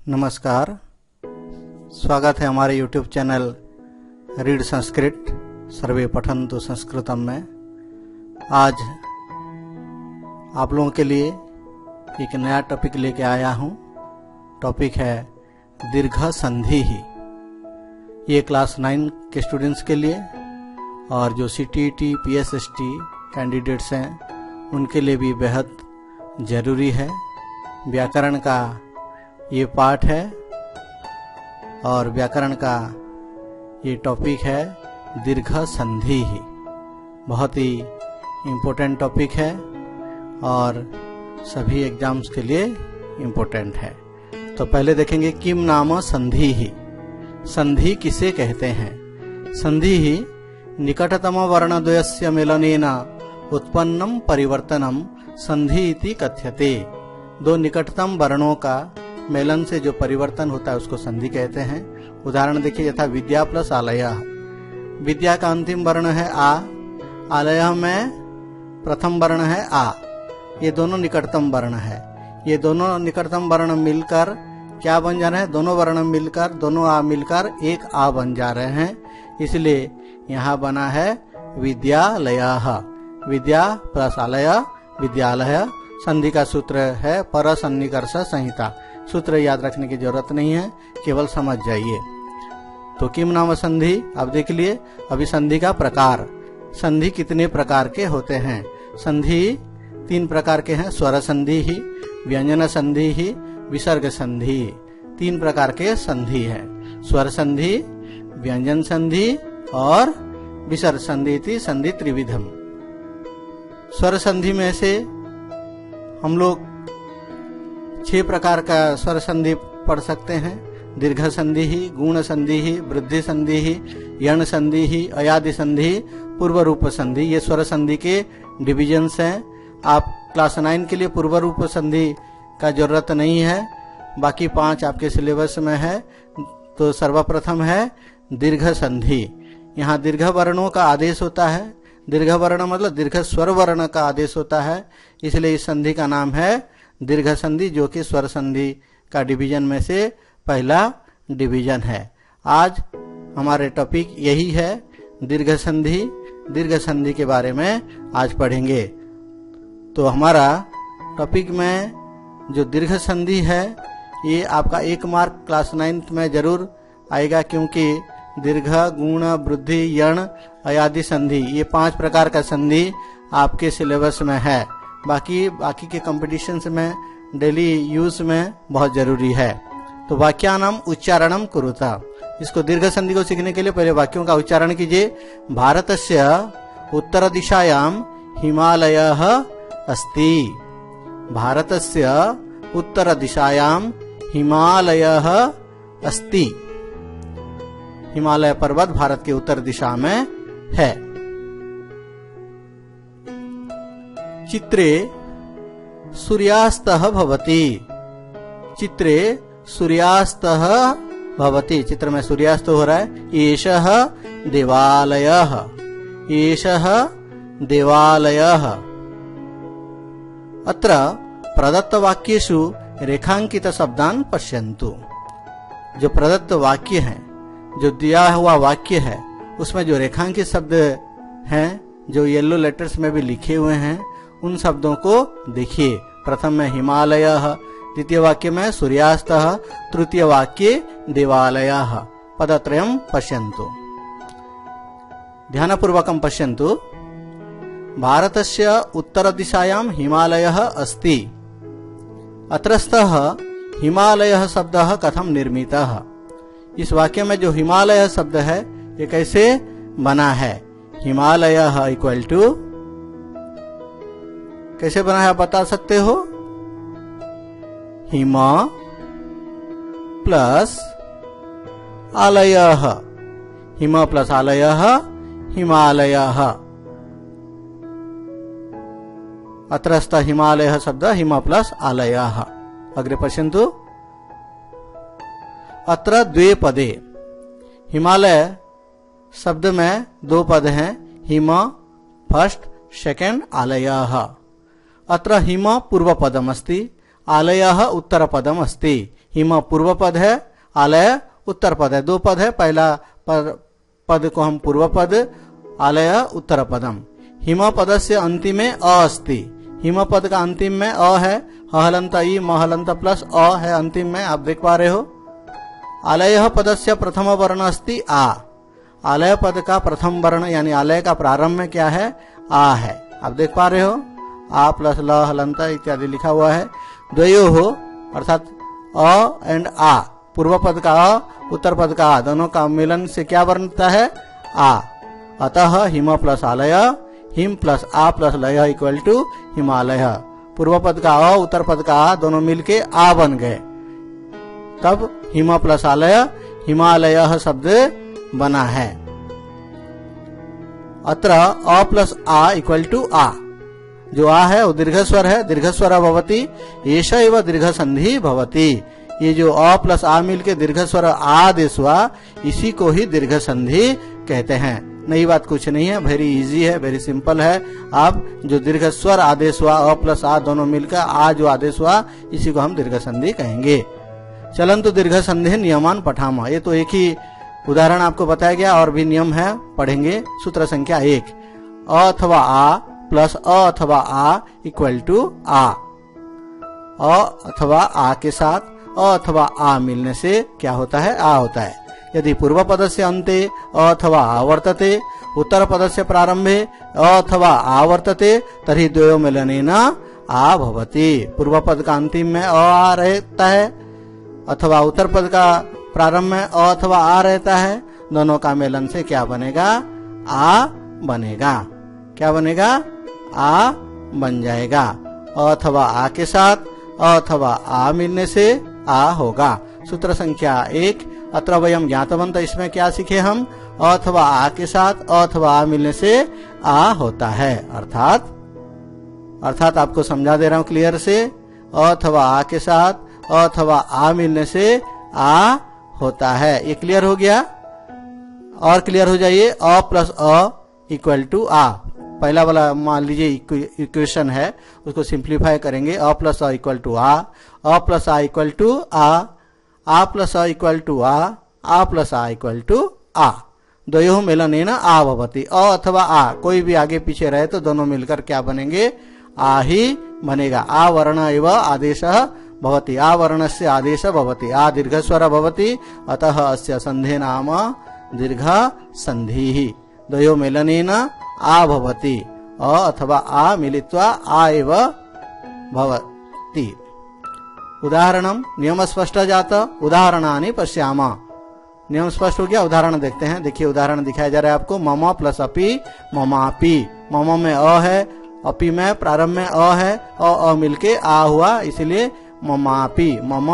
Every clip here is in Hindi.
नमस्कार, स्वागत है हमारे YouTube चैनल रीड संस्कृत सर्वे पठन्तु संस्कृतम में। आज आप लोगों के लिए एक नया टॉपिक लेके आया हूँ। टॉपिक है दीर्घ संधि ही। ये क्लास 9 के स्टूडेंट्स के लिए और जो CTET PSST कैंडिडेट्स हैं उनके लिए भी बेहद ज़रूरी है। व्याकरण का ये पाठ है और व्याकरण का ये टॉपिक है दीर्घ संधि ही। बहुत ही इम्पोर्टेंट टॉपिक है और सभी एग्जाम्स के लिए इम्पोर्टेंट है। तो पहले देखेंगे किम नाम संधि ही। संधि किसे कहते हैं? संधि ही निकटतम वर्णद्वयस्य मेलनेन उत्पन्नम परिवर्तनम संधि इति कथ्यते। दो निकटतम वर्णों का मेलन से जो परिवर्तन होता है उसको संधि कहते हैं। उदाहरण देखिए, यथा विद्या प्लस आलय। विद्या का अंतिम वर्ण है आ, आलय में प्रथम वर्ण है आ। ये दोनों निकटतम वर्ण है। ये दोनों निकटतम वर्ण मिलकर क्या बन जा रहे हैं? दोनों वर्ण मिलकर, दोनों आ मिलकर एक आ बन जा रहे हैं। इसलिए यहाँ बना है विद्यालयः। विद्या प्लस आलय विद्यालय। संधि का सूत्र है परसन्निकर्ष संहिता। सूत्र याद रखने की जरूरत नहीं है, केवल समझ जाइए। तो किम नाम संधि आप देख लिए। अभी संधि का प्रकार, संधि कितने प्रकार के होते हैं? संधि 3 प्रकार के हैं। स्वर संधि ही, व्यंजन संधि ही, विसर्ग संधि। 3 प्रकार के संधि है। स्वर संधि, व्यंजन संधि और विसर्ग संधि थी संधि त्रिविधम। स्वर संधि में से हम लोग 6 प्रकार का स्वर संधि पढ़ सकते हैं। दीर्घ संधि ही, गुण संधि ही, वृद्धि संधि ही, यण संधि ही, अयादि संधि, पूर्व रूप संधि। ये स्वर संधि के डिविजन्स हैं। आप क्लास 9 के लिए पूर्व रूप संधि का जरूरत नहीं है, बाकी 5 आपके सिलेबस में है। तो सर्वप्रथम है दीर्घ संधि। यहाँ दीर्घ वर्णों का आदेश होता है। दीर्घ वर्ण मतलब दीर्घ स्वर वर्ण का आदेश होता है, इसलिए इस संधि का नाम है दीर्घ संधि, जो कि स्वर संधि का डिवीजन में से पहला डिवीजन है। आज हमारे टॉपिक यही है दीर्घ संधि। दीर्घ संधि के बारे में आज पढ़ेंगे। तो हमारा टॉपिक में जो दीर्घ संधि है ये आपका 1 मार्क क्लास 9 में जरूर आएगा, क्योंकि दीर्घ, गुण, वृद्धि, यण, अयादि संधि ये 5 प्रकार का संधि आपके सिलेबस में है। बाकी के कॉम्पिटिशन्स में डेली यूज में बहुत जरूरी है। तो वाक्यानाम उच्चारणम कुरुता। इसको दीर्घ संधि को सीखने के लिए पहले वाक्यों का उच्चारण कीजिए। भारतस्य उत्तर दिशायाम हिमालयः अस्ति। भारतस्य उत्तर दिशायाम हिमालयः अस्ति। हिमालय पर्वत भारत के उत्तर दिशा में है। चित्रे सूर्यास्तः भवति। चित्रे सूर्यास्तः भवति। चित्र में सूर्यास्त हो रहा है। एषः देवालयः। एषः देवालयः। अत्र प्रदत्त वाक्येषु रेखांकित शब्दान पश्यन्तु। जो प्रदत्त वाक्य है, जो दिया हुआ वाक्य है, उसमें जो रेखांकित शब्द हैं, जो येलो लेटर्स में भी लिखे हुए हैं, उन शब्दों को देखिए। प्रथम में हिमालयः, द्वितीय वाक्य में सूर्यास्तः, तृतीय वाक्य देवालयः। पदत्रयम् पश्यन्तु। ध्यानपूर्वकं पश्यन्तु। भारतस्य उत्तरदिशायां हिमालयः अस्ति। अत्रस्थः हिमालयः शब्दः कथं निर्मितः? इस वाक्य में जो हिमालय शब्द है ये कैसे बना है? हिमालयः इक्वल टू कैसे बना है आप बता सकते हो? हिम प्लस आलयः। हिम प्लस आलयः हिमालयः। अत्रस्थ हिमालयः शब्द हिम प्लस आलयः। अग्रे पश्यन्तु। अत्र 2 पदे। हिमालय शब्द में 2 पद हैं। हिम फर्स्ट, सेकेंड आलयः। अत्र हिम पूर्व पदम अस्ति, आलयः उत्तर पदम अस्ति। हिम पूर्व पद है, आलय उत्तर पद है। दो पद है, पहला पद को हम पूर्व पद, आलय उत्तर पदम। हिम पद से अंतिमे अ अस्ति, हिम पद का अंतिम में अ है, हलंत ई महलंत प्लस अ है अंतिम में, आप देख पा रहे हो। आलय पदस्य प्रथम वर्ण अस्ति आ, आलय पद का प्रथम वर्ण यानी आलय का प्रारंभ में क्या है, आ है, आप देख पा रहे हो। आ प्लस ल हलंत इत्यादि लिखा हुआ है। द्वयो हो अर्थात अ एंड आ, पूर्व पद का अ उत्तर पद का आ, दोनों का मिलन से क्या बनता है, आ। अतः हिम प्लस आलय, हिम प्लस आ प्लस लय इक्वल टू हिमालय। पूर्व पद का अ उत्तर पद का आ दोनों मिलके आ बन गए, तब हिम प्लस आलय हिमालय शब्द बना है। अत्र अ प्लस आ इक्वल टू आ, जो आ है वो दीर्घ स्वर है, दीर्घ स्वर भवति, एष एव दीर्घ संधि भवति। ये जो अ प्लस आ मिलके दीर्घ स्वर आदेश हुआ, इसी को ही दीर्घ संधि कहते हैं। नई बात कुछ नहीं है, वेरी इजी है, वेरी सिंपल है। आप जो दीर्घ स्वर आदेश हुआ, अ प्लस आ दोनों मिलकर आ जो आदेश हुआ, इसी को हम दीर्घ संधि कहेंगे। चलंतु दीर्घ संधि नियमान पठामा, ये तो एक ही उदाहरण आपको बताया गया, और भी नियम है, पढ़ेंगे। सूत्र संख्या 1, अ अथवा आ प्लस अ अथवा आ इक्वल टू आ। अ अथवा आ के साथ अ अथवा आ मिलने से क्या होता है, आ होता है। यदि पूर्व पद से अन्ते अ अथवा आ वर्तते, उत्तर पद से प्रारंभे अ अथवा आ वर्तते, तर्हि द्वयो मिलनेन आ भवति। पूर्व पद का अंतिम में अ आ रहता है, अथवा उत्तर पद का प्रारंभ में अ अथवा आ रहता है, दोनों का मिलन से क्या बनेगा, आ बनेगा। क्या बनेगा, आ बन जाएगा। अ अथवा आ के साथ अ अथवा आ मिलने से आ होगा। सूत्र संख्या 1, अत्र वयम ज्ञातवंत, इसमें क्या सीखे हम, अ अथवा आ के साथ अ अथवा आ मिलने से आ होता है। अर्थात आपको समझा दे रहा हूं क्लियर से, अ अथवा आ के साथ अ अथवा आ मिलने से आ होता है। ये क्लियर हो गया। और क्लियर हो जाइए, अ प्लस अ इक्वल टू आ। पहला वाला मान लीजिए इक्वेशन है, उसको सिंप्लीफाई करेंगे। अ प्लस अ इक्वल टू आ, अ प्लस आ इक्वल टू आ प्लस अ इक्वल टू आ प्लस आ इक्वल टू आ। द्वयोः मिलनेन आ भवति। अ अथवा आ कोई भी आगे पीछे रहे तो दोनों मिलकर क्या बनेंगे, आ ही बनेगा। आ वर्ण एव आदेशः भवति, आ वर्णस्य आदेश भवति, आ दीर्घ स्वर भवति, अतः अस्य संधे नाम दीर्घ संधिः। द्वयोः मिलनेन आ भवति, अ अथवा आ मिलित्वा आ एव भवति। उदाहरणम, नियम स्पष्ट जात, उदाहरणानि पश्यामः। नियम स्पष्ट हो गया, उदाहरण देखते हैं। देखिए उदाहरण दिखाया जा रहा है आपको। मम प्लस अपि ममापि, मम में अ है, अपि में प्रारंभ में अ है, अ मिलके आ हुआ, इसलिए ममापि, मम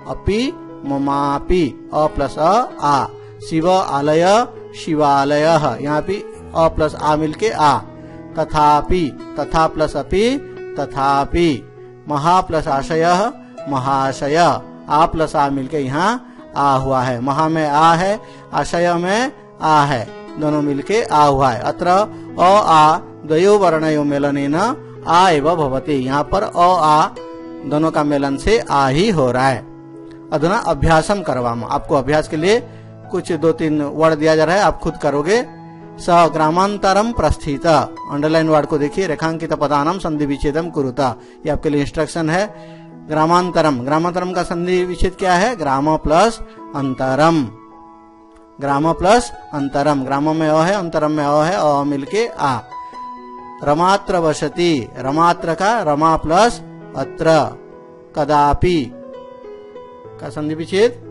अपि ममापि, अ प्लस आ। शिव आलय शिवालय, यहाँ भी अ प्लस आ मिलके आ। तथापि, तथा प्लस अपि तथापि। महा प्लस आशय महाशय, आ प्लस आ मिलके यहाँ आ हुआ है। महा में आ है, आशय में आ है, दोनों मिलके आ हुआ है। अत्र अ आ द्वयो वर्णयो मेलनेन आ एव भवति। यहाँ पर अ आ दोनों का मेलन से आ ही हो रहा है। अधुना अभ्यासम करवाम, आपको अभ्यास के लिए कुछ 2-3 वर्ड दिया जा रहा है, आप खुद करोगे। स ग्रामांतरम प्रस्थित, अंडरलाइन वर्ड को देखिए। रेखांकित पदानाम संधि विच्छेदम कुरुता, ये आपके लिए इंस्ट्रक्शन है। ग्रामांतरम, ग्रामांतरम का संधि विच्छेद क्या है, ग्राम प्लस अंतरम, ग्राम प्लस अंतरम। ग्राम में अ है, अंतरम में अ है, अ मिलके आ। रमात्र वसति, रमात्र का रमा प्लस अत्र। कदापि का संधि विच्छेद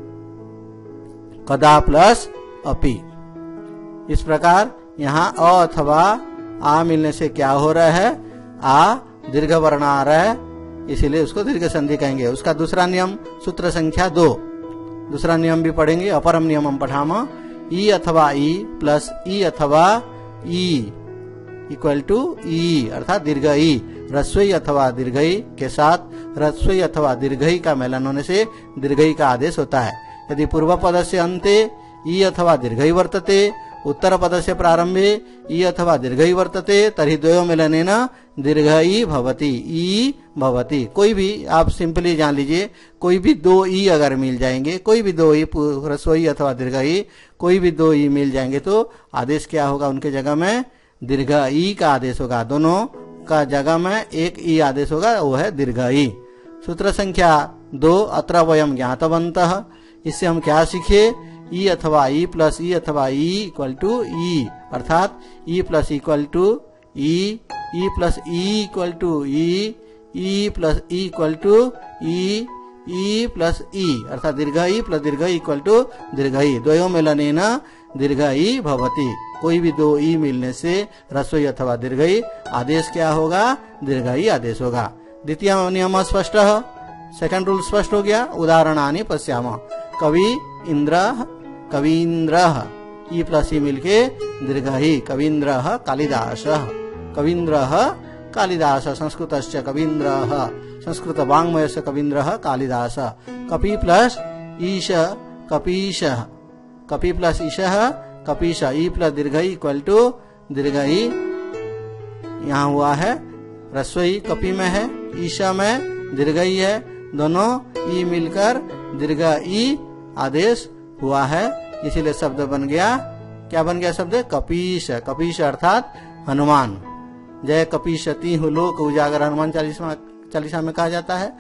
कदा प्लस अपि। इस प्रकार यहाँ अ अथवा आ मिलने से क्या हो रहा है, आ दीर्घ वर्ण आ रहा है, इसीलिए उसको दीर्घ संधि कहेंगे। उसका दूसरा नियम, सूत्र संख्या 2, दूसरा नियम भी पढ़ेंगे। अपरम नियमम पठामः, ई अथवा ई प्लस ई अथवा ई इक्वल टू ई, अर्थात दीर्घ ई। ह्रस्व अथवा दीर्घई के साथ ह्रस्व अथवा दीर्घई का मेलन होने से दीर्घई का आदेश होता है। यदि पूर्व पद से अन्ते ई अथवा दीर्घई वर्तते, उत्तरपदस्य प्रारंभे ई अथवा दीर्घई वर्तते तर्हि द्वयोः मेलनेन दीर्घई भवति, ई भवति। कोई भी आप सिंपली जान लीजिए, कोई भी दो ई अगर मिल जाएंगे, कोई भी दो ई, ह्रस्व ई अथवा दीर्घ ई, कोई भी दो ई मिल जाएंगे तो आदेश क्या होगा, उनके जगह में दीर्घ ई का आदेश होगा। दोनों का जगह में एक ई आदेश होगा, वो है दीर्घ ई। सूत्र संख्या 2, अत्र वयम ज्ञातवन्तः। इससे हम क्या सीखे, ई अथवा ई प्लस ई अथवा ई इक्वल टू ई, अर्थात ई प्लस इक्वल टू ई, ई प्लस ई इक्वल टू ई, ई प्लस ई इक्वल टू ई, ई प्लस ई, अर्थात दीर्घ ई प्लस दीर्घ ई इक्वल टू दीर्घ ई। द्वयोः मेलनेन दीर्घ ई भवति। कोई भी दो ई मिलने से ह्रस्व ई अथवा दीर्घ ई आदेश क्या होगा, दीर्घ ई आदेश होगा। द्वितीय नियम स्पष्ट, सेकंड रूल स्पष्ट हो गया। उदाहरणानि पश्यामः। कवि इंद्रः, कवीन्द्रः, ई प्लस ई मिलके दीर्घ ई, कवीन्द्रः कालिदासः, कवीन्द्रः कालिदासः, संस्कृतस्य कवीन्द्रः, संस्कृत वाङ्मयस्य कवीन्द्रः कालिदासः। कपि प्लस ईश, कपीशः, कपि प्लस ईशः कपीश, ई प्लस दीर्घ ई इक्वल टू दीर्घ ई। यहाँ हुआ है ह्रस्व ई कपि में है, ईशा में दीर्घ ई है, दोनों ई मिलकर दीर्घ ई आदेश हुआ है, इसीलिए शब्द बन गया, क्या बन गया शब्द, कपीश। कपीश अर्थात हनुमान। जय कपीशती हूँ लोक उजागर, हनुमान चालीसा में कहा जाता है।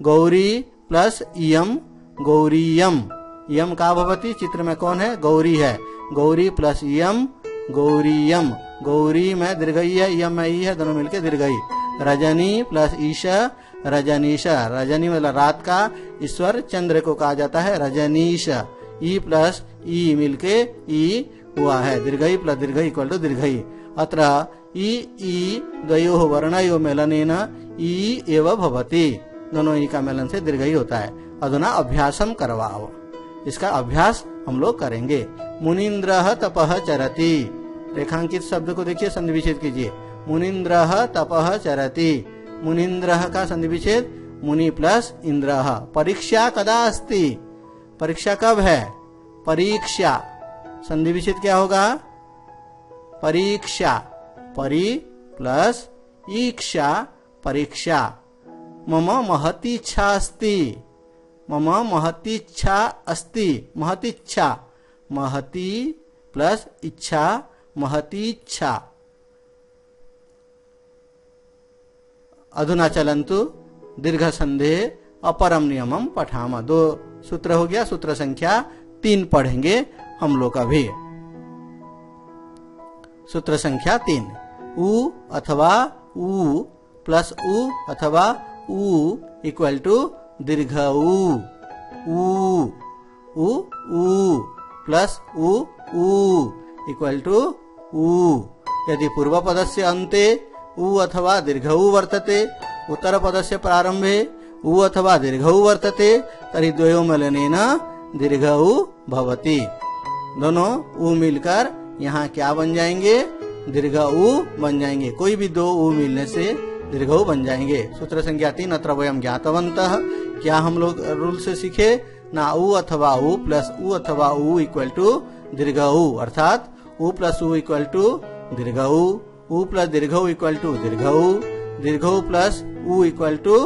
गौरी प्लस इयम, गौरीयम, यम का भवती, चित्र में कौन है, गौरी है, गौरी प्लस यम, गौरीयम। गौरी में दीर्घ ई है, यम में ई है, दोनों मिलके दीर्घ ई। रजनी प्लस ईशा, रजनीशा, रजनी मतलब रात का ईश्वर चंद्र को कहा जाता है रजनीश। ई प्लस ई मिलके ई हुआ है, दीर्घ ई प्लस दीर्घ इक्वल टू दीर्घ ई। अत्र ई द्वयोः वर्णयोः मेलनेन ई एव भवति। दोनों ई का मेलन से दीर्घ ई होता है। अधुना अभ्यासम करवाओ, इसका अभ्यास हम लोग करेंगे। मुनीन्द्रः तपः चरति, रेखांकित शब्द को देखिए, संधि विच्छेद कीजिए। मुनीन्द्रः तपः चरति, मुनीन्द्रः का संधि विच्छेद मुनि प्लस इंद्रः। परीक्षा कदा अस्ति, परीक्षा कब है, परीक्षा, संधि विच्छेद क्या होगा, परीक्षा, परी प्लस ईक्षा, परीक्षा। मम महती इच्छा अस्ति, मम महती इच्छा अस्ति, महती इच्छा, महती प्लस इच्छा, महती इच्छा। अधुना चलन्तु दीर्घ संदेह अपरम नियमम पठाम। 2 सूत्र हो गया, सूत्र संख्या 3 पढ़ेंगे हम लोग अभी। सूत्र संख्या 3, उ अथवा उ प्लस उ अथवा उ इक्वल टू दीर्घ उ, उ प्लस उ इक्वल टू उ। यदि पूर्व पदस्य अन्ते उ अथवा दीर्घ उ वर्तते, उत्तर पदस्य प्रारंभे उ अथवा दीर्घ उ वर्तते, तर्हि द्वयोः मेलनेन दीर्घ उ भवति। दोनों उ मिलकर यहाँ क्या बन जाएंगे, दीर्घ उ बन जाएंगे। कोई भी दो उ मिलने से दीर्घ उ बन जाएंगे। सूत्र संख्या 3, अत्र वयम ज्ञातवन्तः। क्या हम लोग रूल से सीखे, ना उ अथवा उ प्लस उ अथवा उ इक्वल टू दीर्घ उ, अर्थात उ प्लस उ इक्वल टू दीर्घ उ प्लस दीर्घ उ इक्वल टू दीर्घ उ, दीर्घ उ प्लस उ इक्वल टू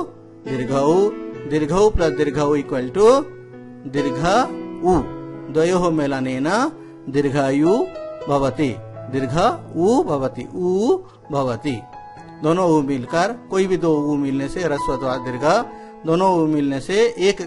दीर्घ उ, दीर्घ उ प्लस दीर्घ उ इक्वल टू दीर्घ उ। द्वयोः मेलनेन दीर्घायु भवति, दीर्घ उ भवति, उ भवति। दोनों उ मिलकर, कोई भी दो उ मिलने से ह्रस्व अथवा दीर्घ, दोनों उ मिलने से एक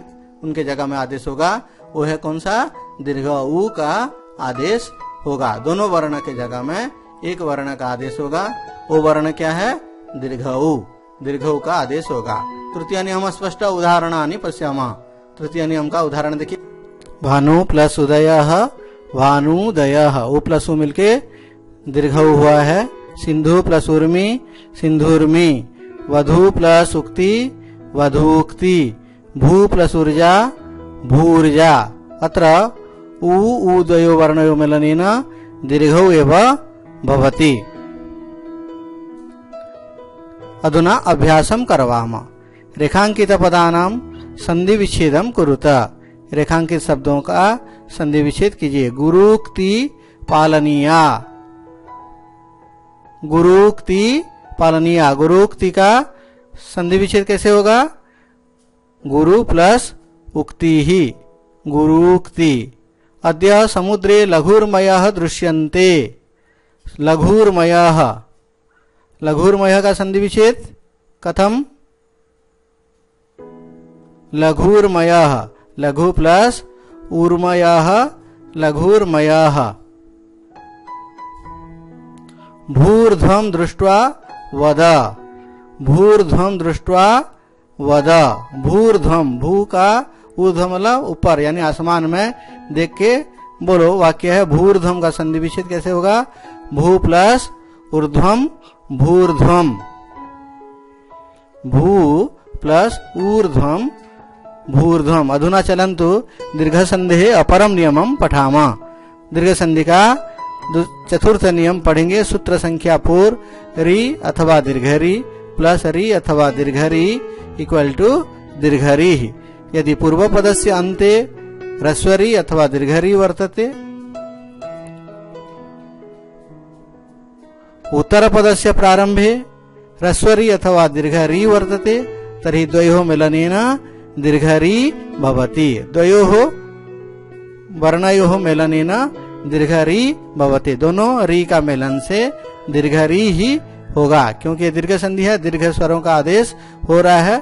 उनके जगह में आदेश होगा, वो है कौन सा, दीर्घ उ का आदेश होगा। दोनों वर्ण के जगह में एक वर्ण का आदेश होगा, वो वर्ण क्या है, दीर्घ उ, दीर्घ उ का आदेश होगा। तृतीय नियम स्पष्ट, उदाहरणानि पश्यामः। तृतीय नियम का उदाहरण देखिए। भानु प्लस उदयः, भानुदयः, उ प्लस उ मिलके दीर्घ उ हुआ है। सिंधु प्लस उर्मी, सिंधुर्मी। वधु प्लस उक्ति, वधूक्ति। भू प्लस ऊर्जा, भूर्जा। अत्र उ द्वयो वर्णयो मेलनेन दीर्घौ एव भवति। अधुना अभ्यासं करवाम। रेखांकित पदानां संधि विच्छेदं कुरुत। रेखांकित शब्दों का संधि विच्छेद कीजिए। गुरुक्ति पालनीया। गुरुक्ति पालनीया। गुरुक्ति का संधि विच्छेद कैसे होगा? गुरु प्लस उक्ति ही, गुरुक्ति। अद्य समुद्रे लघुर्मयः दृश्यन्ते। लघुर्मयः, लघुर्मयः का संधि विच्छेद कथम? लघुर्मयः, लघु प्लस ऊर्मयः, लघुर्मयः। भूर्ध्वं दृष्ट्वा वद। भूर्ध्वं दृष्ट्वा वद। भूर्ध्वं, भू का ऊर्ध्व मतलब ऊपर यानी आसमान में देख के बोलो। वाक्य है भूर्ध्वम का संधि विच्छेद कैसे होगा? भू प्लस ऊर्ध्वम, भूर्ध्वम। भू प्लस ऊर्ध्वम, भूर्ध्वम। अधुना चलन्तु दीर्घ संधि अपरम नियमम पठामा। दीर्घ संधि का चतुर्थ नियम पढ़ेंगे। सूत्र संख्या 4, री अथवा दीर्घ री प्लस री अथवा दीर्घ री इक्वल टू दीर्घ री। यदि पूर्व पदस्य अन्ते ह्रस्वरी अथवा दीर्घ री वर्तते, उत्तर पदस्य प्रारंभे ह्रस्वरी अथवा दीर्घ री वर्तते, तर्हि द्वयोः मेलनेन दीर्घ री भवति। द्वयोः वर्णयोः मेलनेन दीर्घ री भवति। दोनों री का मेलन से दीर्घ री ही होगा, क्योंकि दीर्घ संधि है, दीर्घ स्वरों का आदेश हो रहा है,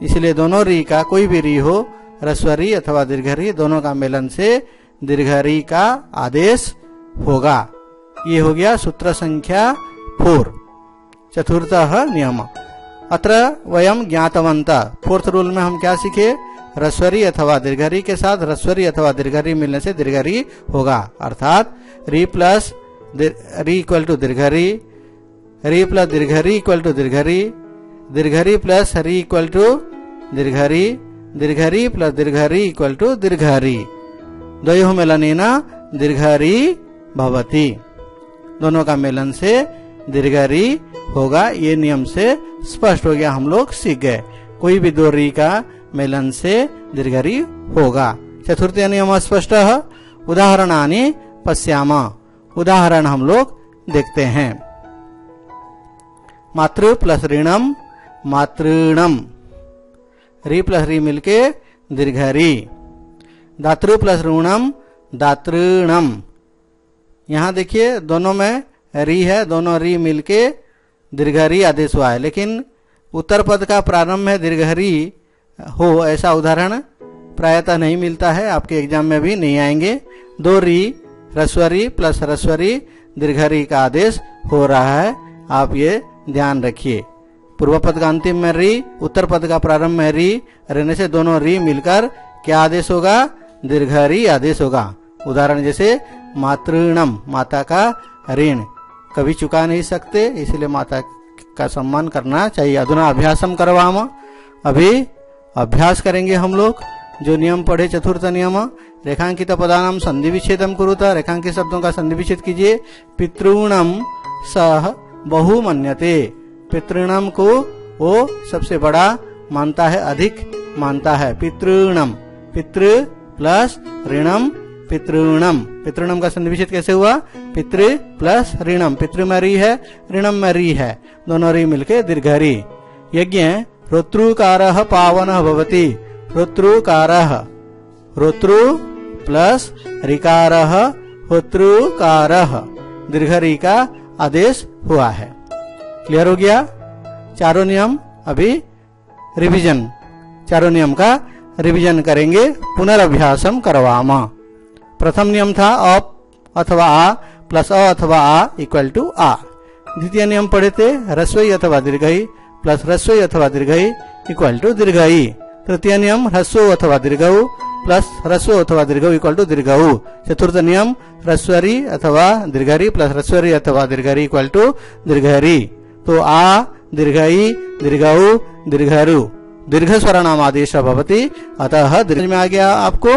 इसलिए दोनों री का कोई भी री हो, ह्रस्व री अथवा दीर्घ री, दोनों का मेलन से दीर्घ री का आदेश होगा। ये हो गया सूत्र संख्या 4, चतुर्थः नियम। अत्र वयम ज्ञातवन्तः। फोर्थ रूल में हम क्या सीखे? ह्रस्वरी अथवा दीर्घरी के साथ ह्रस्वरी अथवा दीर्घरी मिलने से दीर्घरी होगा, अर्थात री प्लस री इक्वल टू दीर्घरी, री प्लस दीर्घरी इक्वल टू दीर्घरी, दीर्घरी प्लस री इक्वल टू दीर्घरी, दीर्घरी प्लस दीर्घरी इक्वल टू दीर्घरी। द्वयोः मेलनेन दीर्घरी भवति। दोनों का मेलन से दीर्घरी होगा। ये नियम से स्पष्ट हो गया, हम लोग सीख गए। कोई भी दो री का मेलन से दीर्घरी होगा। चतुर्थीय नियम स्पष्ट है। उदाहरणानि पश्यामः। उदाहरण हम लोग देखते हैं। मातृ प्लस ऋणम, मातृणम। री प्लस री मिलके दीर्घरी। दातृ प्लस ऋणम, दातृणम। यहाँ देखिए दोनों में री है, दोनों री मिलके दीर्घरी आदेश हुआ है, लेकिन उत्तर पद का प्रारंभ में दीर्घरी हो ऐसा उदाहरण प्रायतः नहीं मिलता है, आपके एग्जाम में भी नहीं आएंगे। दो री ह्रस्वरी प्लस ह्रस्वरी दीर्घरी का आदेश हो रहा है, आप ये ध्यान रखिए। पूर्व पद का अंतिम में री, उत्तर पद का प्रारंभ में री रहने से दोनों री मिलकर क्या आदेश होगा? दीर्घरी आदेश होगा। उदाहरण जैसे मातृणम, माता का ऋण कभी चुका नहीं सकते, इसलिए माता का सम्मान करना चाहिए। अधुना अभ्यासम करवाम। अभी अभ्यास करेंगे हम लोग जो नियम पढ़े। चतुर्थ नियम, रेखांकित पदानाम संधि विच्छेदम कुरुता। रेखांकित शब्दों का संधि विच्छेद कीजिए। पितृणम सह बहु मन्यते। पितृणम को वो सबसे बड़ा मानता है, अधिक मानता है। पितृणम, पितृ प्लस ऋणम, पितृणम। पितृणम का संधि विच्छेद कैसे हुआ? पितृ प्लस ऋणम। पितृ में री है, ऋणम में री है, दोनों री मिलके दीर्घरी। यज्ञ रोतृकारः पावनः भवति। रोतृकारः, रोतृ प्लस ऋकारः, होतृकारः, दीर्घरी का आदेश हुआ है। क्लियर हो गया? चारों नियम अभी रिवीजन, चारों नियम का रिवीजन करेंगे। पुनर्अभ्यासम करवामा। प्रथम नियम था अ अथवा आ प्लस अ अथवा आ इक्वल टू आ। द्वितीय नियम पढ़े थे ह्रस्वई अथवा दीर्घई प्लस ह्रस्वई अथवा दीर्घई इक्वल टू दीर्घई। तृतीय नियम ह्रस्व अथवा दीर्घऊ प्लस ह्रस्व अथवा दीर्घऊ इक्वल टू दीर्घऊ। चतुर्थ नियम ह्रस्वरी अथवा दीर्घरी प्लस ह्रस्वरी अथवा दीर्घरी इक्वल टू दीर्घरी। तो आ दीर्घई दीर्घऊ दीर्घरु दीर्घ स्वरनाम आदेश भवति, अतः दीर्घ में आ गया आपको।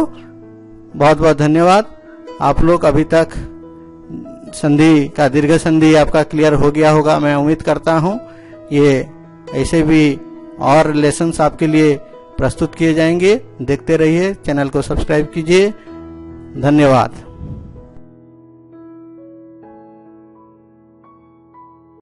बहुत बहुत धन्यवाद। आप लोग अभी तक संधि का दीर्घ संधि आपका क्लियर हो गया होगा, मैं उम्मीद करता हूँ। ये ऐसे भी और लेसन्स आपके लिए प्रस्तुत किए जाएंगे, देखते रहिए। चैनल को सब्सक्राइब कीजिए। धन्यवाद।